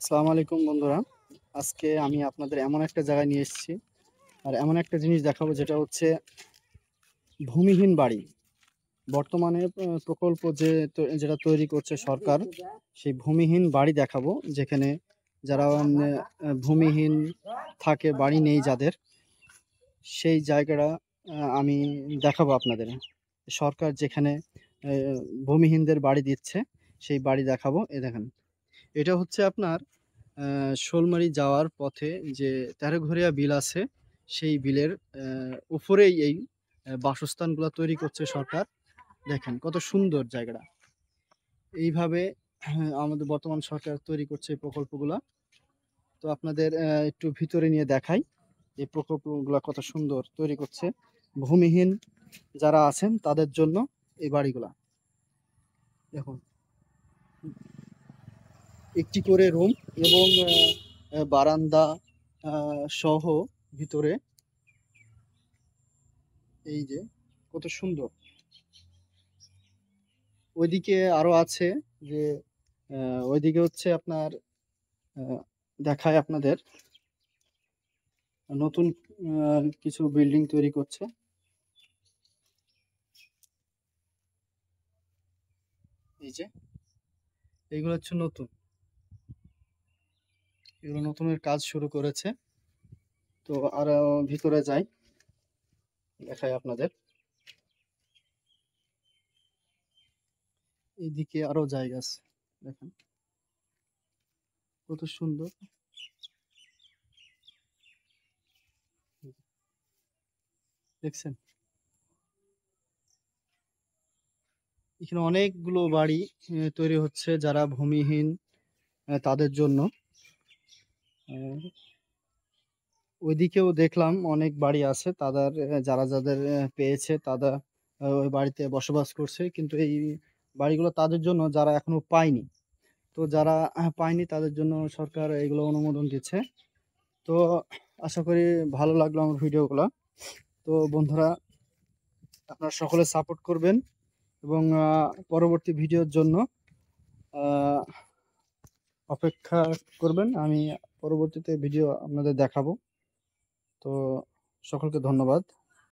আসসালামু আলাইকুম বন্ধুরা। আজকে আমি আপনাদের এমন একটা জায়গায় নিয়ে এসেছি আর এমন একটা জিনিস দেখাবো যেটা হচ্ছে ভূমিহীন বাড়ি। বর্তমানে প্রকল্প যেটা তৈরি করছে সরকার, সেই ভূমিহীন বাড়ি দেখাবো। যেখানে যারা ভূমিহীন থাকে, বাড়ি নেই যাদের, সেই জায়গাটা আমি দেখাবো আপনাদের। সরকার যেখানে ভূমিহীনদের বাড়ি দিচ্ছে, সেই বাড়ি দেখাবো। দেখেন, এটা হচ্ছে আপনার শোলমারি যাওয়ার পথে যে তেরোঘরিয়া বিল আছে, সেই বিলের উপরেই এই বাসস্থানগুলো তৈরি করছে সরকার। দেখেন কত সুন্দর জায়গাটা। এইভাবে আমাদের বর্তমান সরকার তৈরি করছে এই প্রকল্পগুলা। তো আপনাদের একটু ভিতরে নিয়ে দেখাই এই প্রকল্পগুলা কত সুন্দর তৈরি করছে ভূমিহীন যারা আছেন তাদের জন্য। এই বাড়িগুলা দেখুন, একটি করে রুম এবং বারান্দা সহ ভিতরে। এই যে কত সুন্দর। ওইদিকে আরো আছে যে ওইদিকে হচ্ছে আপনার আহ, দেখায় আপনাদের নতুন কিছু বিল্ডিং তৈরি করছে। এই যে এইগুলো হচ্ছে নতুন, এগুলো নতুনের কাজ শুরু করেছে। তো আরো ভিতরে যাই, দেখাই আপনাদের। এইদিকে আরো জায়গা আছে, দেখেন কত সুন্দর। দেখছেন, এখানে অনেকগুলো বাড়ি তৈরি হচ্ছে যারা ভূমিহীন তাদের জন্য। আহ, ওইদিকেও দেখলাম অনেক বাড়ি আছে তাদের, যাদের পেয়েছে তারা ওই বাড়িতে বসবাস করছে। কিন্তু এই বাড়িগুলো তাদের জন্য যারা এখনো পায়নি। তো যারা পায়নি তাদের জন্য সরকার এগুলো অনুমোদন দিচ্ছে। তো আশা করি ভালো লাগলো আমার ভিডিওগুলো। তো বন্ধুরা, আপনারা সকলে সাপোর্ট করবেন এবং পরবর্তী ভিডিওর জন্য আহ, অপেক্ষা করবেন। আমি পরবর্তীতে ভিডিও আপনাদের দেখাবো। তো সকলকে ধন্যবাদ।